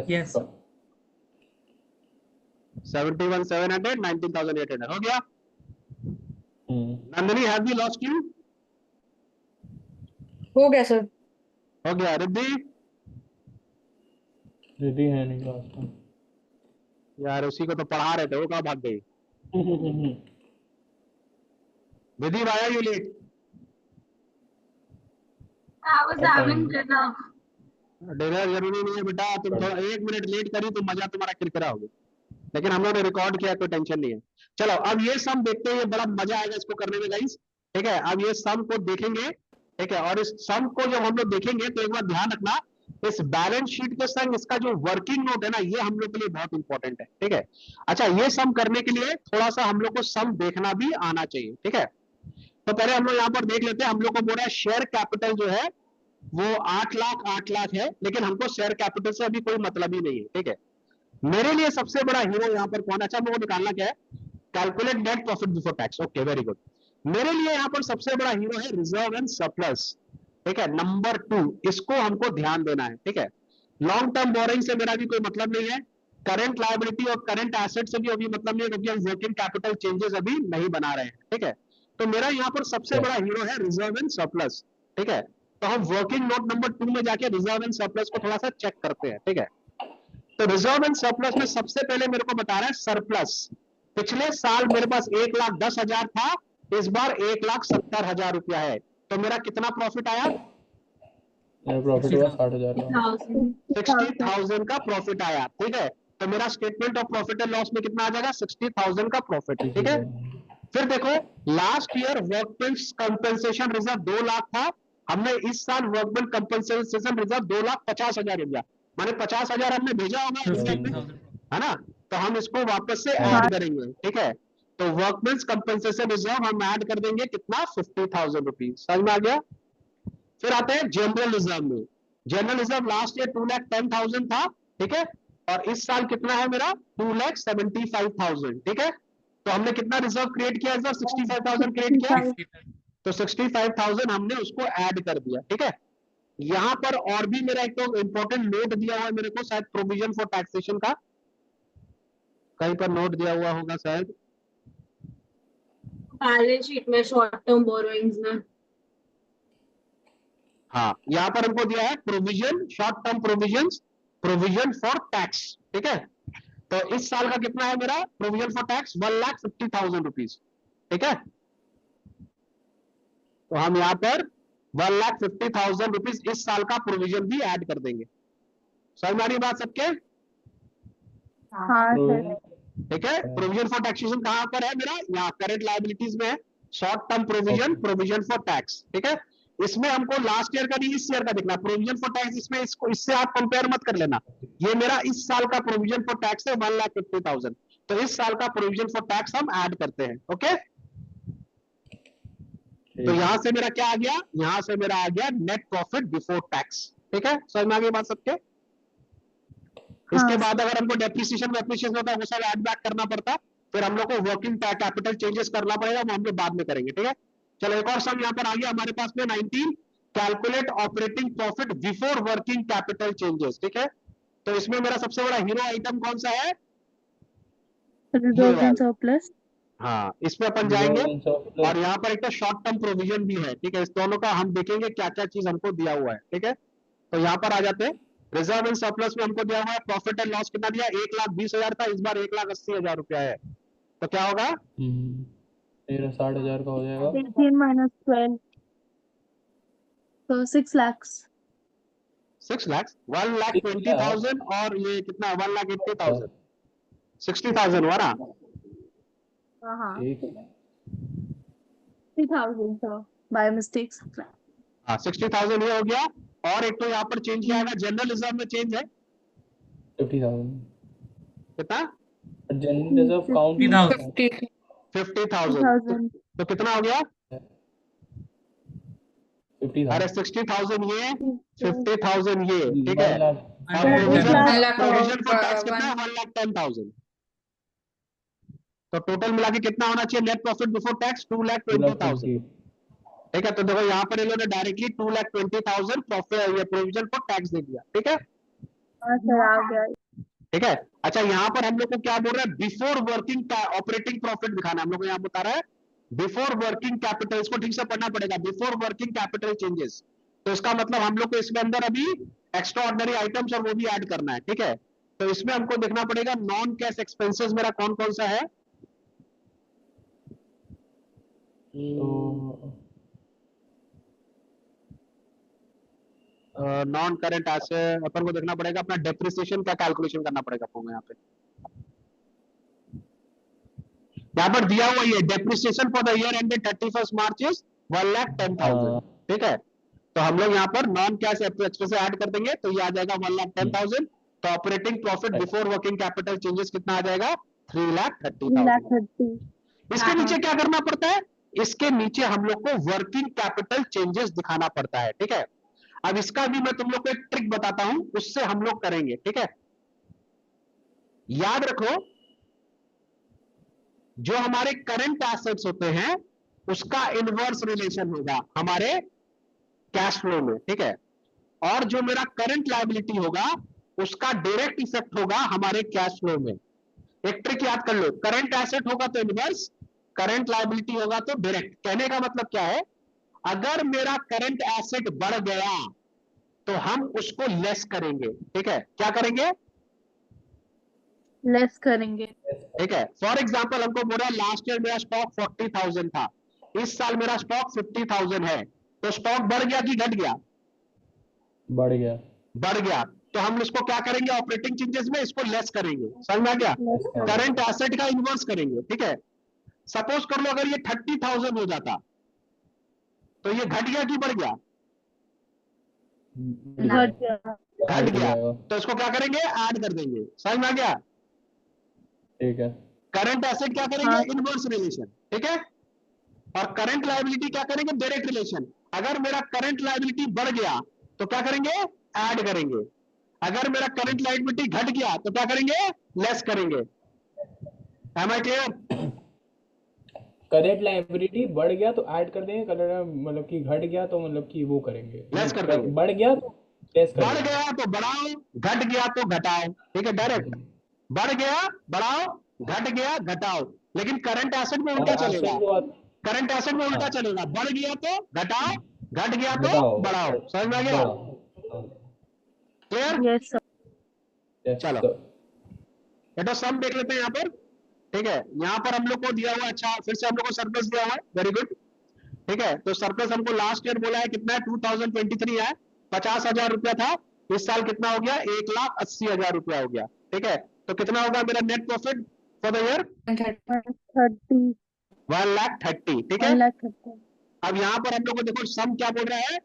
Yes sir. 71,700, 19,800 हो गया। Nandini, have we lost you? हो गया सर। हो गया। रिद्धि? रिद्धि है नहीं क्लास में। यार उसी को तो पढ़ा रहे थे, वो कहाँ भाग गई? Riddhi, why are you late? Dinner जरूरी नहीं है बेटा, तुम थोड़ा 1 मिनट लेट करी तो मजा तुम्हारा किरकिरा हो गया, लेकिन हम लोग ने रिकॉर्ड किया, कोई टेंशन नहीं है। चलो अब ये सम देखते हैं, ये बड़ा मजा आएगा इसको करने में गाइस, ठीक है। अब ये सम को देखेंगे, ठीक है, और इस सम को जब हम लोग देखेंगे तो एक बार ध्यान रखना, इस बैलेंस शीट के संग इसका जो वर्किंग नोट है ना, ये हम लोग के लिए बहुत इंपॉर्टेंट है, ठीक है। अच्छा, ये सम करने के लिए थोड़ा सा हम लोग को सम देखना भी आना चाहिए, ठीक है। तो पहले हम लोग यहाँ पर देख लेते हैं, हम लोग को बोल रहा है शेयर कैपिटल जो है वो 8 लाख है, लेकिन हमको शेयर कैपिटल से अभी कोई मतलब ही नहीं है, ठीक है। मेरे लिए सबसे बड़ा हीरो यहाँ पर कौन है? अच्छा, हमको निकालना क्या है? Calculate net profit before tax, okay very good. मेरे लिए यहाँ पर सबसे बड़ा हीरो है रिजर्व एंड सरप्लस, ठीक है, नंबर 2, इसको हमको ध्यान देना है, ठीक है। लॉन्ग टर्म बोरिंग से मेरा भी कोई मतलब नहीं है, करंट लायबिलिटी और करंट एसेट से भी अभी मतलब नहीं है, क्योंकि हम वर्किंग कैपिटल चेंजेस अभी नहीं बना रहे हैं, ठीक है। तो मेरा यहाँ पर सबसे बड़ा हीरो है रिजर्व एंड सरप्लस, ठीक है। तो हम वर्किंग नोट नंबर 2 में जाके रिजर्व एंड सरप्लस को थोड़ा सा चेक करते हैं, ठीक है। तो रिजर्व एंड सरप्लस में सबसे पहले मेरे को बता रहा है सरप्लस। पिछले साल मेरे पास 1,10,000 था, इस बार 1,70,000 रुपया है, तो मेरा कितना प्रॉफिट आया? मेरा प्रॉफिट हुआ 60,000 का। 60,000 का प्रॉफिट आया, ठीक है। तो मेरा statement of profit and loss में कितना आ जाएगा? 60,000 का प्रॉफिट, ठीक है। फिर देखो, last year workmen's compensation reserve 2 lakh था, हमने इस साल वर्कमेंस कंपनसेशन रिजर्व 2,50,000 हो गया, माने 50,000 हमने भेजा होगा रिजर्व में, है ना। तो हम इसको वापस से ऐड करेंगे, ठीक है। तो वर्कमेंस कंपनसेशन रिजर्व हम ऐड कर देंगे कितना? 50,000 रुपीज, समझ में आ गया। फिर आते हैं जनरल रिजर्व में, जनरल रिजर्व लास्ट ईयर 2,10,000 था, ठीक है, और इस साल कितना है मेरा 2,75,000, ठीक है। तो हमने कितना रिजर्व क्रिएट किया, सर 65,000 क्रिएट किया, 65 तो 65,000 हमने उसको ऐड कर दिया, ठीक है। यहां पर और भी मेरा एक तो इंपॉर्टेंट नोट दिया हुआ है मेरे को, शायद प्रोविजन फॉर टैक्सेशन का कहीं पर नोट दिया हुआ होगा शायद, बैलेंस शीट में शॉर्ट टर्म बोरोइंग्स में। हाँ, यहां पर हमको दिया है provision, short term provision, provision for tax, ठीक है। तो इस साल का कितना है मेरा प्रोविजन फॉर टैक्स 1,50,000 रुपीज, ठीक है। तो हम यहाँ पर 1,50,000 रुपीज इस साल का प्रोविजन भी ऐड कर देंगे। समझ में आ रही बात सबके? हाँ सर। ठीक है, प्रोविजन फॉर टैक्सेशन कहां पर है मेरा, यहाँ करंट लायबिलिटीज में है, short term provision, provision for tax, ठीक है। इसमें हमको लास्ट ईयर का नहीं इस ईयर का देखना, प्रोविजन फॉर टैक्स इसमें इसको इससे आप कंपेयर मत कर लेना, ये मेरा इस साल का प्रोविजन फॉर टैक्स है 1,50,000, तो इस साल का प्रोविजन फॉर टैक्स हम ऐड करते हैं, ओके। तो यहां से मेरा क्या आ गया, यहां से मेरा आ गया नेट प्रॉफिट बिफोर टैक्स, ठीक है। समझ में आ गई बात सबके? इसके बाद अगर हमको डेप्रिसिएशन वेप्रिसिएशन होता है वो सब ऐड बैक करना पड़ता, फिर हम लोग को वर्किंग कैपिटल चेंजेस करना पड़ेगा, वो हम लोग बाद में करेंगे, ठीक है। चलो एक और सम यहाँ पर आ गया हमारे पास में 19, calculate operating profit before working capital changes, ठीक है। तो इसमें मेरा सबसे बड़ा हीरो आइटम कौन सा है, रिजर्व एंड सरप्लस। हाँ, इसमें अपन जाएंगे, और यहाँ पर एक तो शॉर्ट टर्म प्रोविजन भी है, ठीक है। इस दोनों का हम देखेंगे क्या क्या चीज हमको दिया हुआ है, ठीक है। तो यहाँ पर आ जाते हैं, रिजर्व एंड सरप्लस में हमको दिया हुआ है प्रॉफिट एंड लॉस कितना दिया, 1,20,000 था, इस बार 1,80,000 रुपया है, तो क्या होगा, मेरा 60,000 का हो जाएगा, 18 minus 12 तो 6 lakhs। 6 लाख, 1,20,000 और ये कितना 1,80,000, 60,000 हुआ ना, हाँ ठीक 3,000 सर बाय मिस्टेक। हाँ 60,000 ये हो गया। और एक तो यहाँ पर चेंज किया है, जनरल रिजर्व में चेंज है 50,000, कितना, जनरल रिजर्व काउंट 50,000 50,000, तो कितना हो गया, 50,000, अरे 60,000 ये 50,000 ये, ठीक है। 1 लाख, और लाख प्रोविजन फॉर टैक्स कितना है 1,10,000, तो टोटल मिला के कितना होना चाहिए नेट प्रॉफिट बिफोर टैक्स 2,20,000, ठीक है। तो देखो यहाँ पर इन्होंने डायरेक्टली 2,20,000 प्रॉफिट ये प्रोविजन फॉर टैक्स दे दिया, ठीक है। हाँ सर आ गया। ठीक है, अच्छा यहाँ पर हम लोग को क्या बोल रहा है, बिफोर वर्किंग ऑपरेटिंग प्रॉफिट दिखाना है हम लोग को, यहाँ बता रहा है बिफोर वर्किंग कैपिटल, इसको ठीक से पढ़ना पड़ेगा, बिफोर वर्किंग कैपिटल चेंजेस। तो इसका मतलब हम लोग को इसमें अंदर अभी एक्स्ट्रा ऑर्डिनरी आइटम्स और वो भी ऐड करना है, ठीक है। तो इसमें हमको देखना पड़ेगा नॉन कैश एक्सपेंसेस मेरा कौन कौन सा है, नॉन करंट एसेट अपन को देखना पड़ेगा, अपना डेप्रिसिएशन का कैलकुलेशन करना पड़ेगा आपको यहाँ पे, यहाँ पर दिया हुआ ये depreciation for the year ended 31 March is 1,10,000, ठीक है। तो हम लोग यहाँ पर नॉन कैश एक्सपेंसेस ऐड कर देंगे, तो ये आ जाएगा 1,10,000, तो operating profit before working capital changes कितना आ जाएगा 3,30,000। इसके नीचे क्या करना पड़ता है, इसके नीचे हम लोग को वर्किंग कैपिटल चेंजेस दिखाना पड़ता है, ठीक है। अब इसका भी मैं तुम लोग को एक ट्रिक बताता हूं, उससे हम लोग करेंगे, ठीक है। याद रखो जो हमारे करंट एसेट्स होते हैं उसका इनवर्स रिलेशन होगा हमारे कैश फ्लो में, ठीक है। और जो मेरा करंट लायबिलिटी होगा उसका डायरेक्ट इफेक्ट होगा हमारे कैश फ्लो में। एक ट्रिक याद कर लो, करंट एसेट होगा तो इनवर्स, करंट लायबिलिटी होगा तो डायरेक्ट। कहने का मतलब क्या है, अगर मेरा करंट एसेट बढ़ गया तो हम उसको लेस करेंगे, ठीक है। क्या करेंगे, लेस करेंगे। ठीक है। फॉर एग्जांपल हमको बोला लास्ट ईयर मेरा स्टॉक 40,000 था, इस साल मेरा स्टॉक 50,000 है, तो स्टॉक बढ़ गया कि घट गया, बढ़ गया, बढ़ गया। तो हम इसको क्या करेंगे, ऑपरेटिंग चेंजेस में इसको लेस करेंगे, समझ में आ गया, करंट एसेट का इनवर्स करेंगे, ठीक है। सपोज कर लो अगर ये 30,000 हो जाता तो ये घट गया कि बढ़ गया, घट गया। घट गया, तो इसको क्या करेंगे, ऐड कर देंगे, समझ में आ गया। ठीक है, करंट एसेट क्या करेंगे, इनवर्स रिलेशन, ठीक है। और करंट लायबिलिटी क्या करेंगे, डायरेक्ट रिलेशन। अगर मेरा करंट लायबिलिटी बढ़ गया तो क्या करेंगे, ऐड करेंगे। अगर मेरा करंट लायबिलिटी घट गया तो क्या करेंगे, लेस करेंगे। Am I clear? Current liability बढ़ गया तो ऐड कर देंगे, करंट मतलब कि घट गया तो मतलब कि वो करेंगे, लेस कर देंगे। बढ़ गया तो लेस कर बढ़ देंगे। गया तो बढ़ाओ, घट गया तो घटाओ, ठीक है, डायरेक्ट। बढ़ गया बढ़ाओ, घट गया घटाओ। लेकिन करंट एसेट में उल्टा और चलेगा, एसेट जो करंट एसेट में उल्टा हाँ चलेगा, बढ़ गया तो घटाओ, घट गया तो बताओ बढ़ाओ। समझ में आ गया? बढ़ाओ। क्लियर? Yes, sir. यस चलो ये तो सम देख लेते हैं यहाँ पर, ठीक है। यहाँ पर हम लोग को दिया हुआ, अच्छा फिर से हम लोग को सरप्लस दिया हुआ है, वेरी गुड, ठीक है। तो सरप्लस हमको लास्ट ईयर बोला है कितना है, 2023 है, 50,000 रुपया था। इस साल कितना हो गया, 1,80,000 रुपया हो गया, ठीक है। तो कितना होगा मेरा net profit for the year, 30, 1,30,000, ठीक है। 1,30,000. अब यहाँ पर हम लोग को देखो सम क्या बोल रहा है,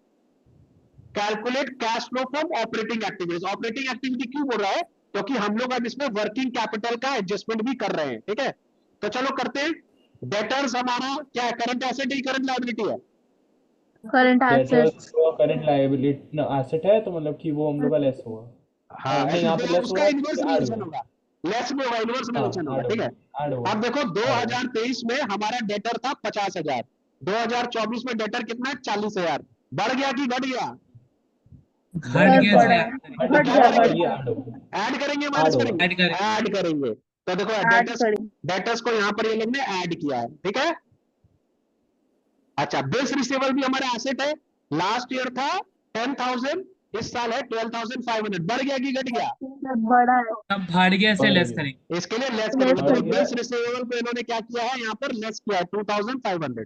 calculate cash flow from operating activities. Operating activity क्यों बोल रहा है, क्योंकि हम लोग अब इसमें वर्किंग कैपिटल का एडजस्टमेंट भी कर रहे हैं, ठीक है। तो चलो करते हैं। डेटर्स हमारा क्या है, करंट एसेट ही करंट लायबिलिटी है? Current assets. Current liability asset है, तो मतलब कि वो हम लोग का लेस होगा। हाँ, नहीं यहाँ पे लेस उसका होगा, इन्वर्स ऐड रिलेशन होगा। होगा, लेस में होगा, इन्वर्स हाँ रिलेशन होगा, ऐड ठीक है। होगा, ऐड होगा, अब देखो ऐड होगा। 2023 में हमारा डेटर था 50,000, 2024 में डेटर कितना है, 40,000। बढ़ गया कि घट गया? घट Sir, गया बढ़ा से है. ऐड घट गया, बढ़ बढ़ गया, गया. ऐड होगा, ऐड करेंगे माइनस ऐड करेंगे? होगा। ऐड करें। ऐड करेंगे। तो देखो Add डेटर्स, करें. डेटर्स को यहाँ पर ये लोग ने ऐड किया है, ठीक है। अच्छा, बिल्स रिसीवेबल भी हमारा एसेट है। लास्ट ईयर था 10,000, इस साल है 12,500। बढ़ गया कि घट गया? बढ़ा है. तब भाड़ गया से बढ़ लेस गया। करेंगे। इसके लिए लेस Less करेंगे। तो करेंगे. बिल्स रिसीवेबल पे इन्होंने क्या किया है, यहाँ पर लेस किया है 2,500,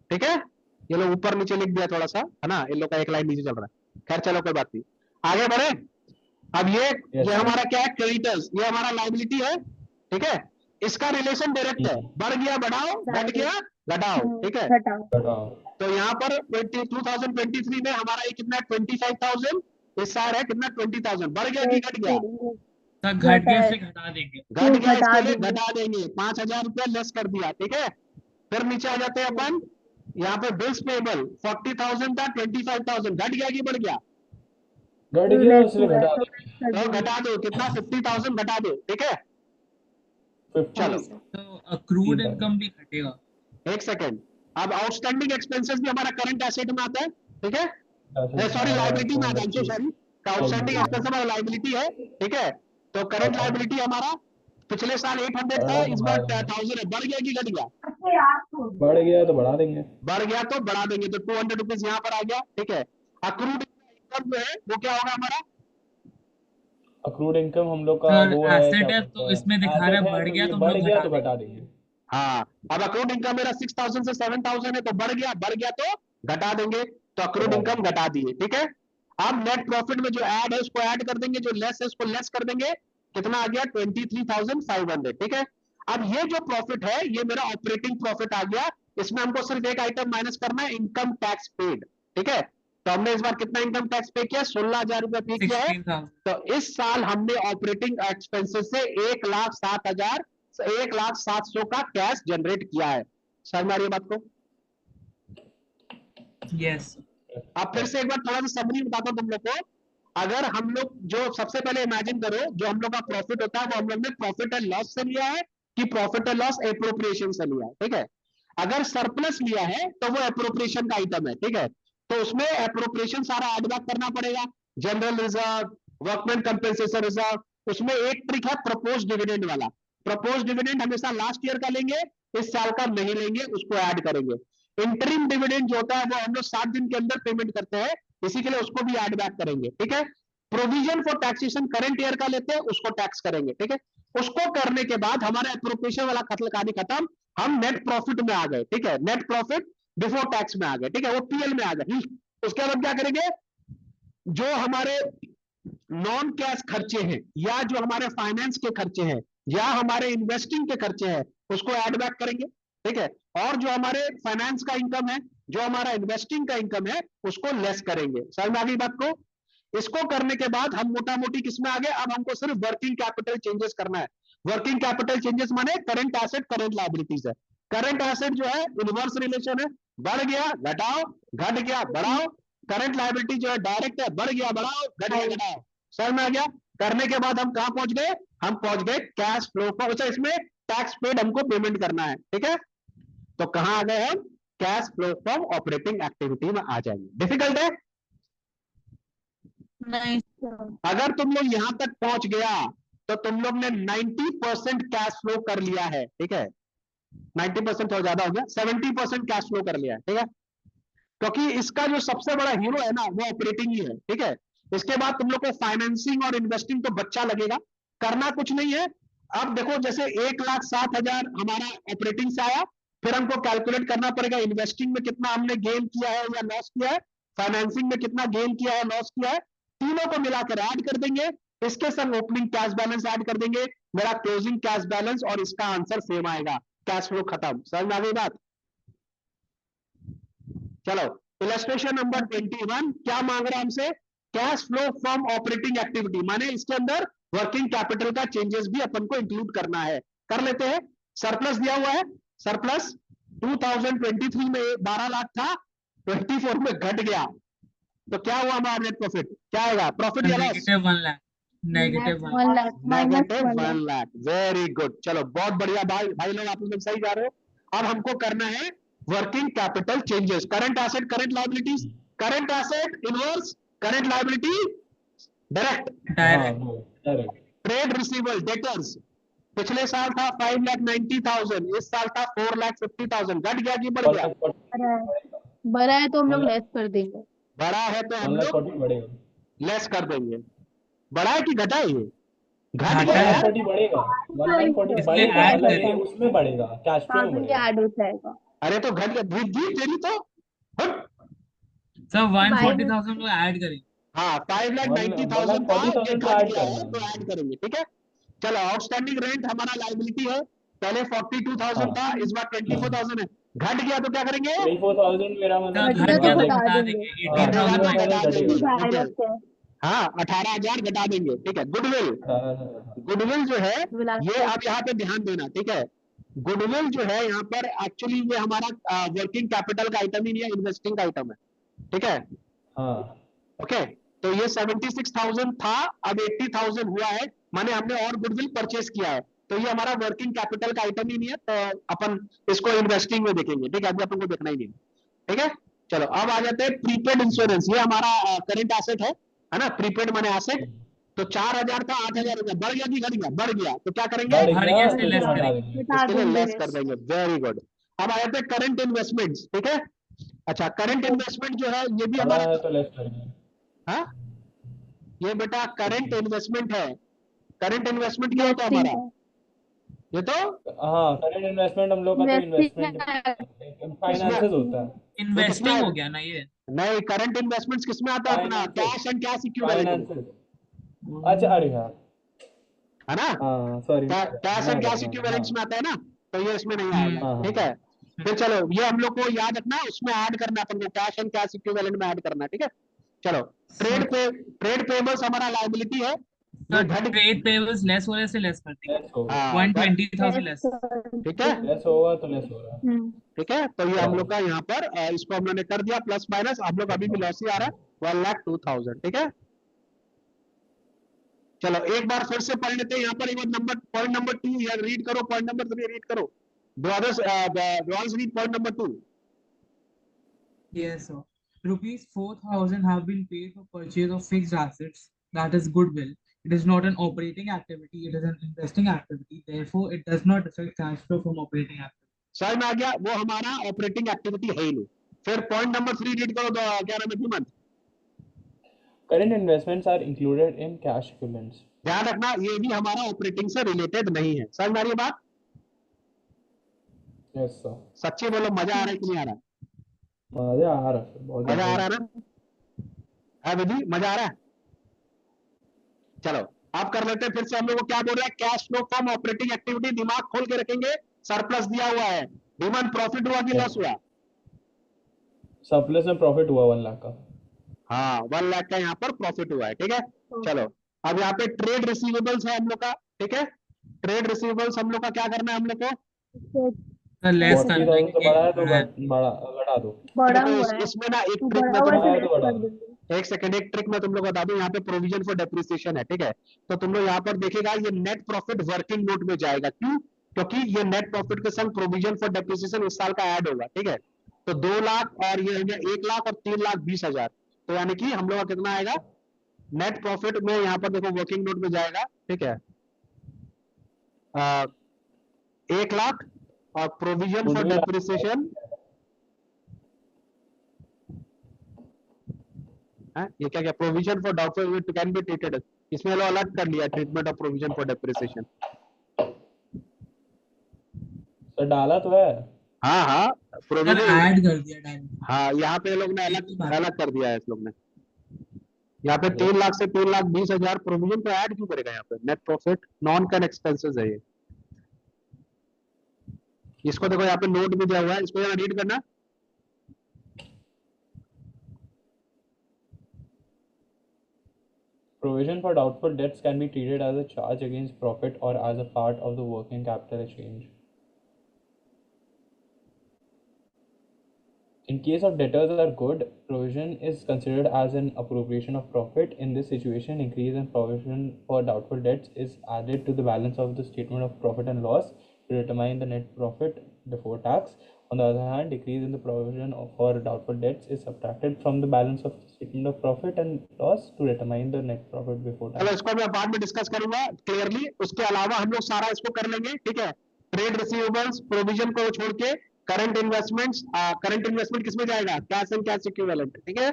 ठीक है। ये लोग ऊपर नीचे लिख दिया थोड़ा सा, है ना, इन लोग का एक लाइन नीचे चल रहा है। खैर चलो कोई बात नहीं, आगे बढ़े। अब ये हमारा क्या है, क्रेडिटर्स, ये हमारा लायबिलिटी है, ठीक है। इसका रिलेशन डायरेक्ट है, बढ़ गया बढ़ाओ, घट गया घटाओ, ठीक है। घटाओ. घटाओ। तो यहाँ पर 2023 में हमारा ये कितना है, 25,000। इस साल है कितना, 20,000। बढ़ गया कि घट गया? तब घट गया से घटा देंगे। घट गया, घटा इसके लिए देंगे. घटा देंगे, 5,000 रुपया लेस कर दिया, ठीक है। फिर नीचे आ जाते हैं अपन, यहाँ पे बिल्स पेबल 40,000 था, 25,000। घट गया कि बढ़ गया? घट गया, इसलिए घटा तो देंगे। तो घटा दो, कितना, 50,000 घटा दो, ठीक है। 50 चलो तो अक्रूड इनकम भी घटेगा। एक सेकेंड। अब आउटस्टैंडिंग एक्सपेंसेस भी हमारा करंट एसेट में आता है, ठीक है, सॉरी लायबिलिटी में आता है, सॉरी। आउटस्टैंडिंग एक्सपेंस हमारा लायबिलिटी है, ठीक है। तो करंट लायबिलिटी हमारा पिछले साल 800 था, इस बार 1000 है। बढ़ गया कि घट गया? बढ़ गया तो बढ़ा देंगे। बढ़ गया तो बढ़ा देंगे, तो 200 रुपीज यहाँ पर आ गया, ठीक है। अक्रूड इनकम जो है वो क्या होगा हमारा? अक्रूड इनकम हम लोग का सर वो है, एसेट क्या है बोलते तो हैं, इसमें दिखा रहा asset है है, बढ़ तो गया ये तो हम बढ़ लोग गया घटा तो देंगे। घटा देंगे। हाँ, अब अक्रूड इनकम मेरा 6,000 से 7,000 है, तो बढ़ गया तो घटा देंगे। तो अक्रूड घटा इनकम घटा दिए, ठीक है। अब नेट प्रॉफिट में जो ऐड है उसको ऐड कर देंगे, जो लेस है उसको लेस कर देंगे। कितना आ गया, 23,500, ठीक है। अब ये जो प्रॉफिट है ये मेरा ऑपरेटिंग प्रॉफिट आ गया। इसमें हमको सिर्फ एक आइटम माइनस करना है, इनकम टैक्स पेड, ठीक है। तो हमने इस बार कितना इनकम टैक्स पे किया, 16,000 रुपया पे किया है। 16,000। तो इस साल हमने ऑपरेटिंग एक्सपेंसेस से 1,07,000, 1,07,100 का कैश जनरेट किया है। समझ में आ रही है बात को? यस। अब फिर से एक बार थोड़ा सा समरी बताता हूं तुम लोग को। अगर हम लोग जो सबसे पहले इमेजिन करो, जो हम लोग का प्रॉफिट होता है वो हम लोग ने प्रॉफिट एंड लॉस से लिया है कि प्रॉफिट एंड लॉस एप्रोप्रिएशन से लिया है, ठीक है। अगर सरप्लस लिया है तो वो एप्रोप्रिएशन का आइटम है, ठीक है। तो उसमें एप्रोप्रिएशन सारा एड बैक करना पड़ेगा, general reserve, workman compensation reserve. उसमें एक ट्रिक है प्रपोज डिविडेंड वाला। प्रपोज डिविडेंड हमेशा लास्ट ईयर का लेंगे, इस साल का नहीं लेंगे, उसको ऐड करेंगे। इंटरिम डिविडेंड जो होता है वो हम लोग 7 दिन के अंदर पेमेंट करते हैं, इसी के लिए उसको भी ऐड बैक करेंगे, ठीक है। Provision for taxation current year का लेते हैं, उसको टैक्स करेंगे, ठीक है। उसको करने के बाद हमारा एप्रोप्रिएशन वाला कहानी खत्म, हम नेट प्रॉफिट में आ गए, ठीक है। नेट प्रॉफिट बिफोर टैक्स में आ गए, ठीक है, वो पीएल में आ गए। उसके बाद क्या करेंगे, जो हमारे नॉन कैश खर्चे हैं या जो हमारे फाइनेंस के खर्चे हैं या हमारे इन्वेस्टिंग के खर्चे हैं उसको ऐड बैक करेंगे, ठीक है। और जो हमारे फाइनेंस का इनकम है, जो हमारा इन्वेस्टिंग का इनकम है, उसको लेस करेंगे। समझ में आ गई बात को? इसको करने के बाद हम मोटा मोटी किसमें आ गए, अब हमको सिर्फ वर्किंग कैपिटल चेंजेस करना है। वर्किंग कैपिटल चेंजेस माने करंट एसेट करंट लायबिलिटीज है। करंट एसेट जो है इनवर्स रिलेशन है, बढ़ गया घटाओ, घट गया बढ़ाओ, करंट लायबिलिटी जो है डायरेक्ट है, बढ़ गया बढ़ाओ, घट गया घटाओ, समझ में आ गया। करने के बाद हम कहां पहुंच गए, हम पहुंच गए कैश फ्लो पर। अच्छा, इसमें टैक्स पेड हमको पेमेंट करना है, ठीक है। तो कहां आ गए हम, cash flow from operating activity में आ जाएंगे। डिफिकल्ट है? नहीं सर। अगर तुम लोग यहां तक पहुंच गया तो तुम लोग ने 90% कैश फ्लो कर लिया है, ठीक है। 90% थोड़ा ज्यादा हो गया, 70% कैश फ्लो कर लिया है, ठीक है। क्योंकि इसका जो सबसे बड़ा हीरो है ना, वो ऑपरेटिंग ही है, ठीक है। इसके बाद तुम लोग को फाइनेंसिंग और इन्वेस्टिंग तो बच्चा लगेगा, करना कुछ नहीं है। अब देखो, जैसे 1,07,000 हमारा ऑपरेटिंग से आया, फिर हमको कैलकुलेट करना पड़ेगा इन्वेस्टिंग में कितना हमने गेन किया है या लॉस किया है, फाइनेंसिंग में कितना गेन किया है लॉस किया है, तीनों को मिलाकर ऐड कर देंगे, इसके संग ओपनिंग कैश बैलेंस ऐड कर देंगे, मेरा क्लोजिंग कैश बैलेंस, और इसका आंसर सेम आएगा, कैश फ्लो खत्म। समझ में आ गई बात? चलो, इलस्ट्रेशन नंबर 21 क्या मांग रहा है हमसे, cash flow from operating activity, माने इसके अंदर वर्किंग कैपिटल का चेंजेस भी अपन को इंक्लूड करना है। कर लेते हैं। सरप्लस दिया हुआ है, सरप्लस 2023 में 12 लाख था, 24 में घट गया, तो क्या हुआ हमारा नेट प्रॉफिट, क्या आएगा, प्रॉफिट या loss? -1 lakh, -1 1 lakh negative 1 lakh. Very good, चलो बहुत बढ़िया भाई, भाई लोग आप लोग सही जा रहे हो। अब हमको करना है working capital changes, current asset, current liabilities, current asset inverse, current liability direct, direct. Trade receivable debtors, पिछले साल था 5,90,000, इस साल था 4,50,000, घट गया कि बढ़ गया? बड़ा है तो हम लोग लेस कर देंगे। बड़ा है तो हम लोग लेस कर देंगे। बड़ा है कि घटा है ये? घट गया यार। 140 बढ़ेगा, 140 इसलिए बढ़ेगा, add मतलब करें। ये उसमें बढ़ेगा, कैश फ्लो में साथ में बढ़ेगा। ऐड हो जाएगा। अरे तो घट गया, वृद्धि तेरी तो हट। सर 140,000 को ऐड करेंगे। हाँ, 5,90,000 था, ये 140,000 को घट ऐड गया करना है तो है। ऐड करेंगे, ठीक है। चलो, आउटस्टैंडिंग रेंट हमारा लायबिलिटी है, पहले 42,000 था, इस बार 24,000 है, घट गया तो क्या करेंगे? 24,000 मेरा सर मतलब घट घट गया गया तो तो घटा घटा देंगे। देंगे, हाँ, 18,000 घटेगा तो माइनस घटा कर देंगे, देंगे। ठीक है। डायरेक्ट है। हाँ, 18,000 घटा देंगे, ठीक है। गुडविल, 18,000। गुडविल जो है विलास ये, आप यहाँ पे ध्यान देना, ठीक है। गुडविल जो है यहाँ पर एक्चुअली ये हमारा वर्किंग कैपिटल का आइटम ही नहीं है, इन्वेस्टिंग का आइटम है, ठीक है। हाँ, ओके, तो ये 76,000 था, अब 80,000 हुआ है, माने हमने और गुडविल परचेस किया है, तो ये हमारा वर्किंग कैपिटल का आइटम ही नहीं है, तो अपन इसको इन्वेस्टिंग में देखेंगे, ठीक है। अभी अपन को देखना ही नहीं, ठीक है। चलो, अब आ जाते हैं प्रीपेड इंश्योरेंस, ये हमारा करंट एसेट है ना, प्रीपेड माने एसेट। तो 4,000 था, 8,000 हो गया, बढ़ गया कि घट गया? बढ़ गया, तो क्या करेंगे? बढ़ बढ़ गया गया, तो इसलिए इसको लेस हटा करेंगे। देंगे। बता इसके लिए देंगे लेस कर देंगे, वेरी गुड। अब आ जाते हैं करंट इन्वेस्टमेंट्स, ठीक है। अच्छा, करंट इन्वेस्टमेंट जो है ये भी बड़ा हमारा, है तो लेस करेंगे। हाँ, ये बेटा करंट इन्वेस्टमेंट है। करंट इन्वेस्टमेंट क्या होता है इन्वेस्टिंग हमारा? ये तो हाँ, करंट इन्वेस्टमेंट हम लोग का तो इन्वेस्टमेंट किसमें, फाइनेंसेस होता है। ये किसमें इन्वेस्टिंग हो गया ना ये। नहीं, करंट इन्वेस्टमेंट्स किसमें आता है अपना? Finances, cash and cash equivalent में, फाइनेंसेस। अच्छा, अरे यार, है ना। हाँ sorry, cash and cash equivalents में आता है ना, तो ये इसमें नहीं आएगा, हाँ ठीक है। फिर चलो, ये हम लोग को याद रखना, उसमें ऐड करना अपन को, कैश एंड कैश इक्विवेलेंट में ऐड करना, ठीक है। चलो, ट्रेड पेबल्स हमारा लायबिलिटी है, ये सर घट, ट्रेड पेबल्स लेस हो रहे से लेस कर देंगे, लेस होगा, हाँ, 120,000 लेस। ठीक है, लेस होगा तो लेस हो रहा है। ठीक है। तो ये हम लोग का यहाँ पर इसको हम लोग ने कर दिया प्लस माइनस, हम लोग अभी भी लॉस ही आ रहा है 1,02,000, ठीक है। चलो, एक बार फिर से पढ़ लेते हैं यहाँ पर, एक बार नंबर, पॉइंट नंबर 2 या रीड करो, पॉइंट नंबर 3 रीड करो, brothers read point number 2। Yes, sir. Rupees 4,000 have been paid for purchase of fixed assets, that is goodwill. It is not an operating activity, it is an investing activity. Therefore, it does not affect cash flow from operating activity. समझ में आ गया, वो हमारा operating activity है ही नहीं। फिर point number 3 read करो, क्या नाम है Dhimant? Current investments are included in cash equivalents. ध्यान रखना, ये भी हमारा ऑपरेटिंग से रिलेटेड नहीं है। समझ में आ रही है बात? Yes sir. सच्ची बोलो, मजा आ रहा है कि नहीं आ रहा? मजा आ रहा है, बहुत मजा आ ज्यादा। रहा है ना? है विधि, मजा आ रहा है? चलो, अब कर लेते हैं फिर से। हम लोग को क्या बोल रहा है, cash flow from operating activity, दिमाग खोल के रखेंगे। सरप्लस दिया हुआ है, धीमंत प्रॉफिट हुआ कि लॉस हुआ? सरप्लस में प्रॉफिट हुआ 1 लाख का। हाँ, 1 लाख का यहाँ पर प्रॉफिट हुआ है, ठीक है। चलो, अब यहाँ पे ट्रेड रिसीवेबल्स है हम लोग का, ठीक है। ट्रेड रिसीवेबल्स हम लोग का क्या करना है हम लोग को? सर लेस कर 40,000 से बड़ा है तो देंगे। घटा बता दो। बढ़ा देखो हुआ है, इसमें ना एक तू ट्रिक बढ़ा मैं हुआ है तुमको तो बढ़ाया लेस तो बढ़ा कर दो। देंगे। एक सेकंड, एक ट्रिक मैं तुम लोग बता दूं। यहाँ पे प्रोविजन फॉर डेप्रिसिएशन है, ठीक है। तो तुम लोग यहाँ पर देखेगा ये नेट प्रॉफिट वर्किंग नोट में जाएगा। क्यों? क्योंकि ये नेट प्रॉफिट के संग प्रोविजन फॉर डेप्रिसिएशन इस साल का ऐड होगा, ठीक है। तो 2 लाख और ये हो गया 1 लाख और 3,20,000। तो यानी कि हम लोग का कितना आएगा नेट प्रॉफिट में? यहाँ पर देखो वर्किंग नोट में जाएगा, ठीक है, 1 लाख और प्रोविजन फॉर गुडविल डेप्रिसिएशन ये क्या क्या provision for doubtful can be treated, इसमें लोग अलग कर लिया treatment of provision for depreciation. Sir डाला तो है। हाँ हाँ सर प्रोविजन, ऐड कर दिया डायरेक्ट। हाँ यहाँ पे लोग ने एक ही अलग बात। अलग कर दिया है इस लोग ने। यहाँ पे 3 लाख से 3,20,000 प्रोविजन तो ऐड क्यों करेगा? यहाँ पे net profit non can expenses है ये। इसको देखो यहाँ पे नोट भी दिया हुआ है, इसको जरा रीड करना। Provision for doubtful debts can be treated as a charge against profit or as a part of the working capital exchange. In case of debtors are good, provision is considered as an appropriation of profit. In this situation, increase in provision for doubtful debts is added to the balance of the statement of profit and loss to determine the net profit before tax. On the other hand, decrease in the provision for doubtful debts is subtracted from the balance of the statement of profit and loss to determine the net profit before चलो tax. इसको मैं बाद में discuss करूंगा clearly. उसके अलावा हम लोग सारा इसको कर लेंगे, ठीक है। ट्रेड रिसीवेबल्स प्रोविजन को छोड़ के करंट इन्वेस्टमेंट्स, करंट इन्वेस्टमेंट किसमें जाएगा? कैश एंड कैश इक्विवेलेंट, ठीक है।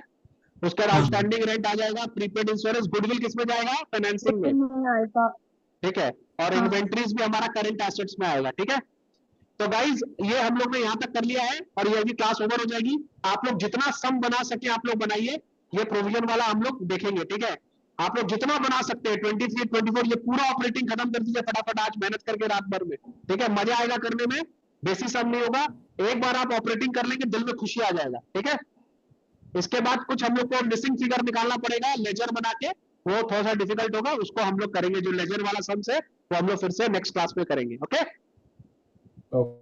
उसके बाद हाँ आउटस्टैंडिंग रेंट आ जाएगा, प्रीपेड इंश्योरेंस, गुडविल किसमें जाएगा? फाइनेंसिंग में, नहीं आएगा। ठीक है। और हाँ। इन्वेंट्रीज भी हमारा करंट एसेट्स में आएगा, ठीक है। तो गाइज ये हम लोग ने यहाँ तक कर लिया है और ये अभी क्लास ओवर हो जाएगी। आप लोग जितना सम बना सके आप लोग बनाइए, ये प्रोविजन वाला हम लोग देखेंगे, ठीक है। आप लोग जितना बना सकते हैं 23, 24 ये पूरा ऑपरेटिंग खत्म कर दीजिए फटाफट आज मेहनत करके रात भर में, ठीक है। मजा आएगा करने में, बेसी सम नहीं होगा। एक बार आप ऑपरेटिंग कर लेंगे दिल में खुशी आ जाएगा, ठीक है। इसके बाद कुछ हम लोग को मिसिंग फिगर निकालना पड़ेगा लेजर बना के, वो थोड़ा सा डिफिकल्ट होगा, उसको हम लोग करेंगे। जो लेजर वाला सम्स है वो हम लोग फिर से नेक्स्ट क्लास में करेंगे, ओके। Okay.